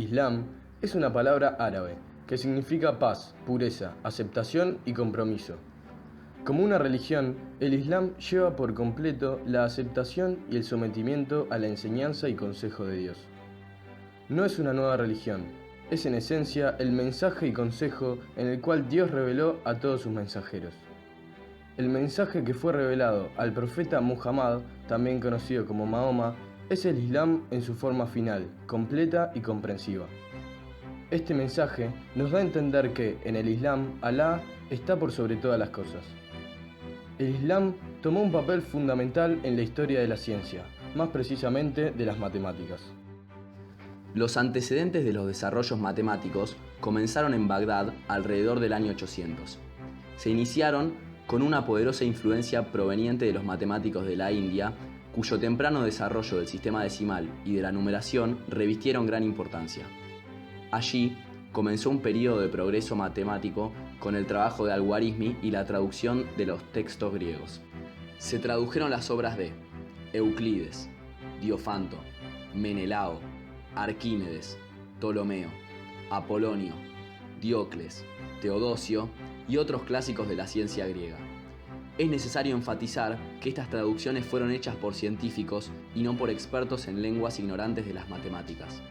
Islam es una palabra árabe que significa paz, pureza, aceptación y compromiso. Como una religión, el Islam lleva por completo la aceptación y el sometimiento a la enseñanza y consejo de Dios. No es una nueva religión, es en esencia el mensaje y consejo en el cual Dios reveló a todos sus mensajeros. El mensaje que fue revelado al profeta Muhammad, también conocido como Mahoma, es el Islam en su forma final, completa y comprensiva. Este mensaje nos da a entender que, en el Islam, Alá está por sobre todas las cosas. El Islam tomó un papel fundamental en la historia de la ciencia, más precisamente de las matemáticas. Los antecedentes de los desarrollos matemáticos comenzaron en Bagdad alrededor del año 800. Se iniciaron con una poderosa influencia proveniente de los matemáticos de la India, cuyo temprano desarrollo del sistema decimal y de la numeración revistieron gran importancia. Allí comenzó un período de progreso matemático con el trabajo de Al-Khwarizmi y la traducción de los textos griegos. Se tradujeron las obras de Euclides, Diofanto, Menelao, Arquímedes, Ptolomeo, Apolonio, Diocles, Teodosio y otros clásicos de la ciencia griega. Es necesario enfatizar que estas traducciones fueron hechas por científicos y no por expertos en lenguas ignorantes de las matemáticas.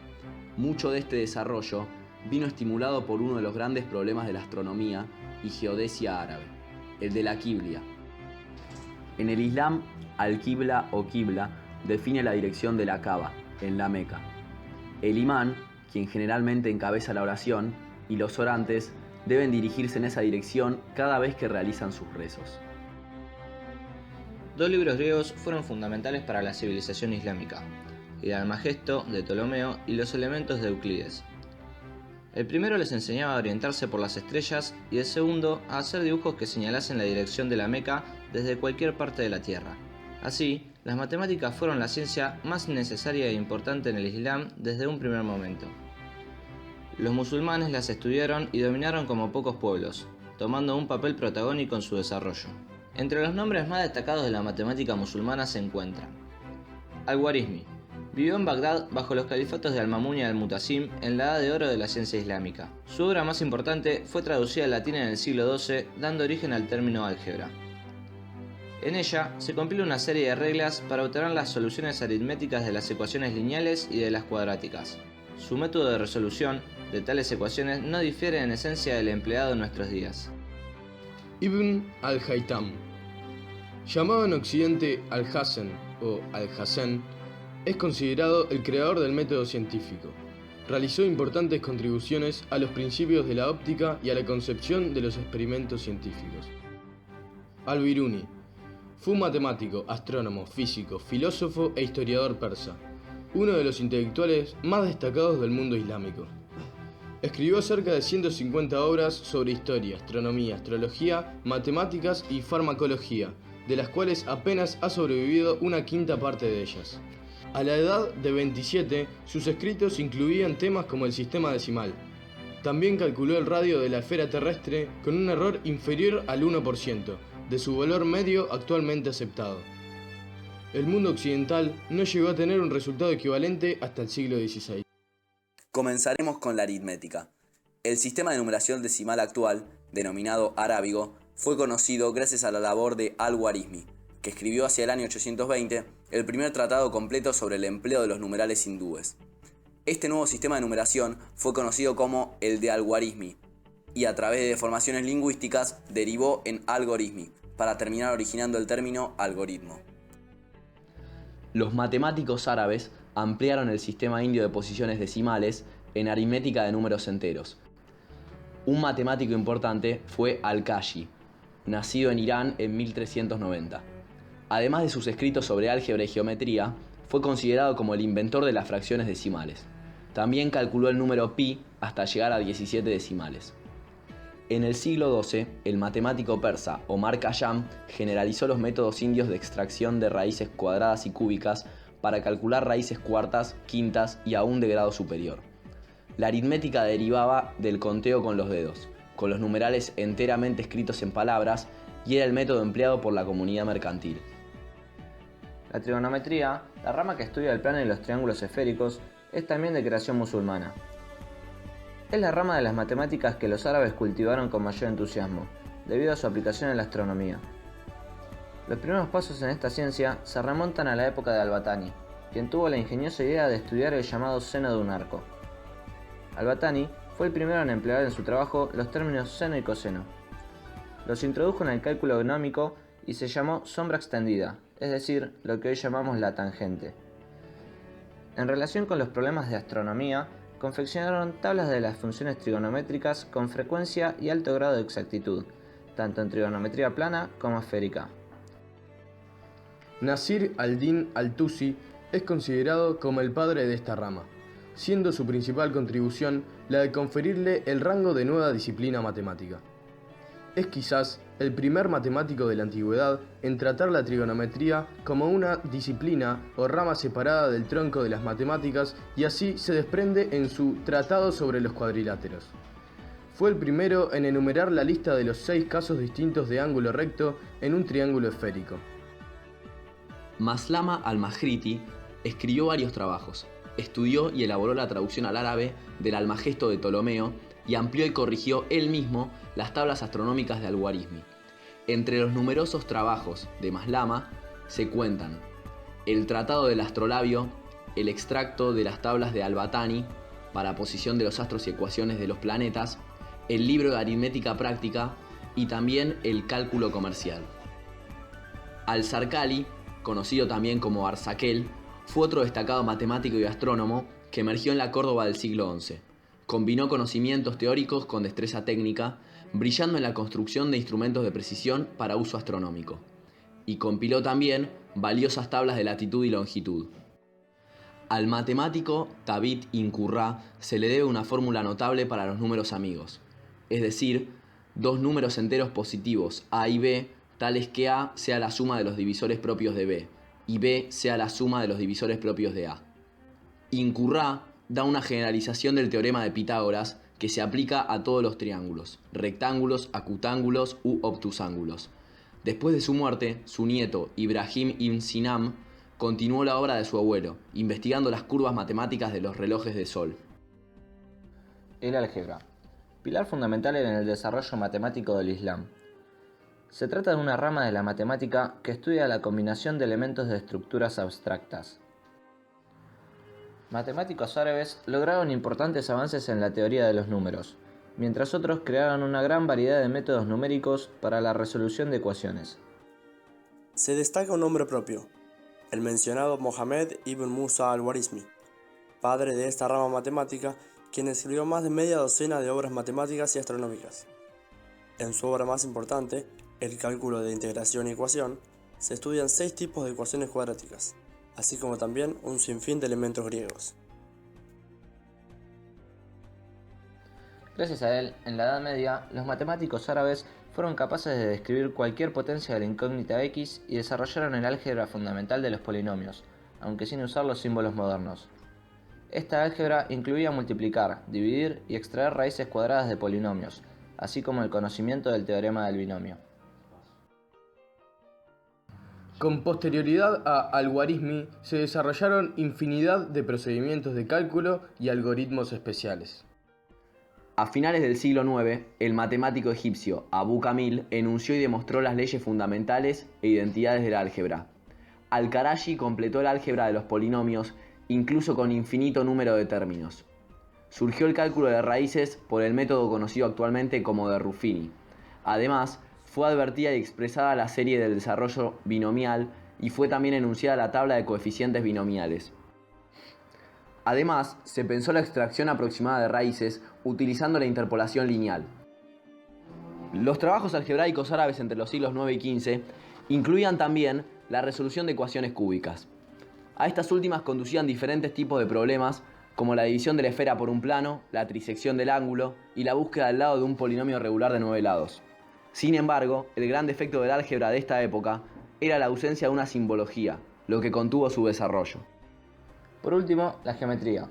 Mucho de este desarrollo vino estimulado por uno de los grandes problemas de la astronomía y geodesia árabe, el de la quibla. En el Islam, al-Qibla o Qibla define la dirección de la Kaaba, en la Meca. El imán, quien generalmente encabeza la oración, y los orantes deben dirigirse en esa dirección cada vez que realizan sus rezos. Dos libros griegos fueron fundamentales para la civilización islámica: el Almagesto de Ptolomeo y los Elementos de Euclides. El primero les enseñaba a orientarse por las estrellas y el segundo a hacer dibujos que señalasen la dirección de la Meca desde cualquier parte de la Tierra. Así, las matemáticas fueron la ciencia más necesaria e importante en el Islam desde un primer momento. Los musulmanes las estudiaron y dominaron como pocos pueblos, tomando un papel protagónico en su desarrollo. Entre los nombres más destacados de la matemática musulmana se encuentran Al-Khwarizmi. Vivió en Bagdad bajo los califatos de Al-Ma'mún y Al-Mutasim en la Edad de Oro de la ciencia islámica. Su obra más importante fue traducida al latín en el siglo XII, dando origen al término álgebra. En ella se compila una serie de reglas para obtener las soluciones aritméticas de las ecuaciones lineales y de las cuadráticas. Su método de resolución de tales ecuaciones no difiere en esencia del empleado en nuestros días. Ibn al-Haytham, llamado en Occidente Al-Hasan o Al-Hasan, es considerado el creador del método científico. Realizó importantes contribuciones a los principios de la óptica y a la concepción de los experimentos científicos. Al-Biruni fue un matemático, astrónomo, físico, filósofo e historiador persa, uno de los intelectuales más destacados del mundo islámico. Escribió cerca de 150 obras sobre historia, astronomía, astrología, matemáticas y farmacología, de las cuales apenas ha sobrevivido una quinta parte de ellas. A la edad de 27, sus escritos incluían temas como el sistema decimal. También calculó el radio de la esfera terrestre con un error inferior al 1% de su valor medio actualmente aceptado. El mundo occidental no llegó a tener un resultado equivalente hasta el siglo XVI. Comenzaremos con la aritmética. El sistema de numeración decimal actual, denominado arábigo, fue conocido gracias a la labor de Al-Khwarizmi, que escribió hacia el año 820 el primer tratado completo sobre el empleo de los numerales hindúes. Este nuevo sistema de numeración fue conocido como el de Al-Khwarizmi, y a través de deformaciones lingüísticas derivó en algoritmi, para terminar originando el término algoritmo. Los matemáticos árabes ampliaron el sistema indio de posiciones decimales en aritmética de números enteros. Un matemático importante fue Al-Kashi, nacido en Irán en 1390. Además de sus escritos sobre álgebra y geometría, fue considerado como el inventor de las fracciones decimales. También calculó el número pi hasta llegar a 17 decimales. En el siglo XII, el matemático persa Omar Khayyam generalizó los métodos indios de extracción de raíces cuadradas y cúbicas para calcular raíces cuartas, quintas y aún de grado superior. La aritmética derivaba del conteo con los dedos, con los numerales enteramente escritos en palabras, y era el método empleado por la comunidad mercantil. La trigonometría, la rama que estudia el plano y los triángulos esféricos, es también de creación musulmana. Es la rama de las matemáticas que los árabes cultivaron con mayor entusiasmo, debido a su aplicación en la astronomía. Los primeros pasos en esta ciencia se remontan a la época de Al-Batani, quien tuvo la ingeniosa idea de estudiar el llamado seno de un arco. Al-Batani fue el primero en emplear en su trabajo los términos seno y coseno. Los introdujo en el cálculo gnómico y se llamó sombra extendida, es decir, lo que hoy llamamos la tangente. En relación con los problemas de astronomía, confeccionaron tablas de las funciones trigonométricas con frecuencia y alto grado de exactitud, tanto en trigonometría plana como esférica. Nasir al-Din al-Tusi es considerado como el padre de esta rama, siendo su principal contribución la de conferirle el rango de nueva disciplina matemática. Es quizás el primer matemático de la antigüedad en tratar la trigonometría como una disciplina o rama separada del tronco de las matemáticas, y así se desprende en su Tratado sobre los cuadriláteros. Fue el primero en enumerar la lista de los 6 casos distintos de ángulo recto en un triángulo esférico. Maslama al-Mahriti escribió varios trabajos, estudió y elaboró la traducción al árabe del Almagesto de Ptolomeo y amplió y corrigió él mismo las tablas astronómicas de Al-Khwarizmi. Entre los numerosos trabajos de Maslama se cuentan el Tratado del Astrolabio, el extracto de las tablas de Al-Batani para posición de los astros y ecuaciones de los planetas, el libro de aritmética práctica y también el cálculo comercial. Al-Zarqali, conocido también como Arzaquel, fue otro destacado matemático y astrónomo que emergió en la Córdoba del siglo XI. Combinó conocimientos teóricos con destreza técnica, brillando en la construcción de instrumentos de precisión para uso astronómico. Y compiló también valiosas tablas de latitud y longitud. Al matemático Tabit Inqurrá se le debe una fórmula notable para los números amigos, es decir, dos números enteros positivos A y B, tales que A sea la suma de los divisores propios de B y B sea la suma de los divisores propios de A. Inqurrá da una generalización del teorema de Pitágoras que se aplica a todos los triángulos, rectángulos, acutángulos u obtusángulos. Después de su muerte, su nieto Ibrahim ibn Sinam continuó la obra de su abuelo, investigando las curvas matemáticas de los relojes de sol. El álgebra, pilar fundamental en el desarrollo matemático del Islam. Se trata de una rama de la matemática que estudia la combinación de elementos de estructuras abstractas. Matemáticos árabes lograron importantes avances en la teoría de los números, mientras otros crearon una gran variedad de métodos numéricos para la resolución de ecuaciones. Se destaca un nombre propio, el mencionado Mohammed ibn Musa al-Khwarizmi, padre de esta rama matemática, quien escribió más de media docena de obras matemáticas y astronómicas. En su obra más importante, el cálculo de integración y ecuación, se estudian 6 tipos de ecuaciones cuadráticas, así como también un sinfín de elementos griegos. Gracias a él, en la Edad Media, los matemáticos árabes fueron capaces de describir cualquier potencia de la incógnita X y desarrollaron el álgebra fundamental de los polinomios, aunque sin usar los símbolos modernos. Esta álgebra incluía multiplicar, dividir y extraer raíces cuadradas de polinomios, así como el conocimiento del teorema del binomio. Con posterioridad a Al-Khwarizmi se desarrollaron infinidad de procedimientos de cálculo y algoritmos especiales. A finales del siglo IX, el matemático egipcio Abu Kamil enunció y demostró las leyes fundamentales e identidades del álgebra. Al-Karaji completó el álgebra de los polinomios, incluso con infinito número de términos. Surgió el cálculo de raíces por el método conocido actualmente como de Ruffini. Además, fue advertida y expresada la serie del desarrollo binomial y fue también enunciada la tabla de coeficientes binomiales. Además, se pensó la extracción aproximada de raíces utilizando la interpolación lineal. Los trabajos algebraicos árabes entre los siglos IX y XV incluían también la resolución de ecuaciones cúbicas. A estas últimas conducían diferentes tipos de problemas, como la división de la esfera por un plano, la trisección del ángulo y la búsqueda del lado de un polinomio regular de 9 lados. Sin embargo, el gran defecto del álgebra de esta época era la ausencia de una simbología, lo que contuvo su desarrollo. Por último, la geometría.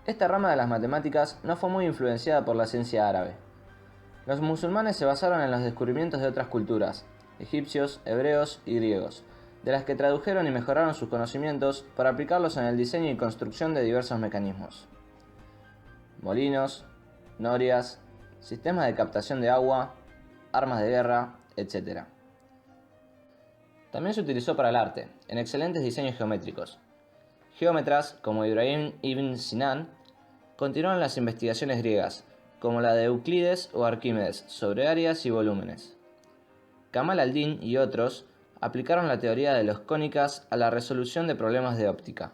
Esta rama de las matemáticas no fue muy influenciada por la ciencia árabe. Los musulmanes se basaron en los descubrimientos de otras culturas, egipcios, hebreos y griegos, de las que tradujeron y mejoraron sus conocimientos para aplicarlos en el diseño y construcción de diversos mecanismos. Molinos, norias, sistemas de captación de agua, armas de guerra, etc. También se utilizó para el arte, en excelentes diseños geométricos. Geómetras como Ibrahim ibn Sinan continuaron las investigaciones griegas, como la de Euclides o Arquímedes, sobre áreas y volúmenes. Kamal al-Din y otros aplicaron la teoría de los cónicas a la resolución de problemas de óptica.